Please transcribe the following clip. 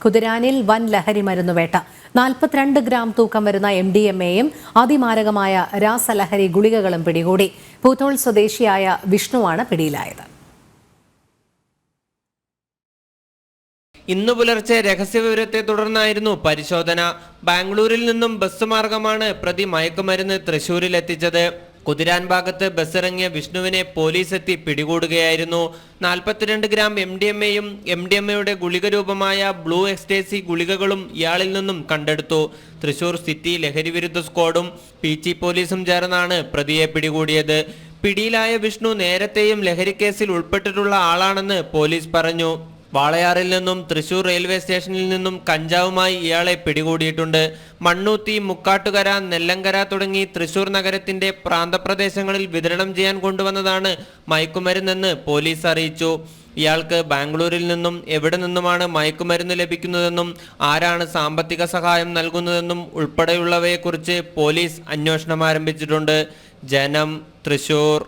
കുതിരാനിൽ വൻ ലഹരി മരുന്നുവേട്ട. 42 ഗ്രാം തൂക്കം വരുന്ന MDMAയും അതിമാരകമായ രാസലഹരി ഗുളികകളും പിടികൂടി. പൂത്തോൾ സ്വദേശിയായ വിഷ്ണുവാണ് പിടിയിലായത്. ഇന്നു പുലർച്ചെ രഹസ്യവിവരത്തെ തുടർന്നായിരുന്നു പരിശോധന. ബാംഗ്ലൂരിൽ നിന്നും ബസ് മാർഗമാണ് പ്രതി മയക്കുമരുന്ന് തൃശൂരിൽ എത്തിച്ചത്. കുതിരാൻ ഭാഗത്ത് ബസ്സിറങ്ങിയ വിഷ്ണുവിനെ പോലീസ് എത്തി പിടികൂടുകയായിരുന്നു. 42 ഗ്രാം MDMAയും MDMAയുടെ ഗുളിക രൂപമായ ബ്ലൂ എക്സ്റ്റേസി ഗുളികകളും ഇയാളിൽ നിന്നും കണ്ടെടുത്തു. തൃശൂർ സിറ്റി ലഹരിവിരുദ്ധ സ്ക്വാഡും PC പോലീസും ചേർന്നാണ് പ്രതിയെ പിടികൂടിയത്. പിടിയിലായ വിഷ്ണു നേരത്തെയും ലഹരിക്കേസിൽ ഉൾപ്പെട്ടിട്ടുള്ള ആളാണെന്ന് പോലീസ് പറഞ്ഞു. വാളയാറിൽ നിന്നും തൃശൂർ റെയിൽവേ സ്റ്റേഷനിൽ നിന്നും കഞ്ചാവുമായി ഇയാളെ പിടികൂടിയിട്ടുണ്ട്. മണ്ണൂത്തി, മുക്കാട്ടുകര, നെല്ലങ്കര തുടങ്ങി തൃശൂർ നഗരത്തിന്റെ പ്രാന്തപ്രദേശങ്ങളിൽ വിതരണം ചെയ്യാൻ കൊണ്ടുവന്നതാണ് മയക്കുമരുന്നെന്ന് പോലീസ് അറിയിച്ചു. ഇയാൾക്ക് ബാംഗ്ലൂരിൽ നിന്നും എവിടെ നിന്നുമാണ് മയക്കുമരുന്ന് ലഭിക്കുന്നതെന്നും ആരാണ് സാമ്പത്തിക സഹായം നൽകുന്നതെന്നും ഉൾപ്പെടെയുള്ളവയെക്കുറിച്ച് പോലീസ് അന്വേഷണം ആരംഭിച്ചിട്ടുണ്ട്. ജനം, തൃശൂർ.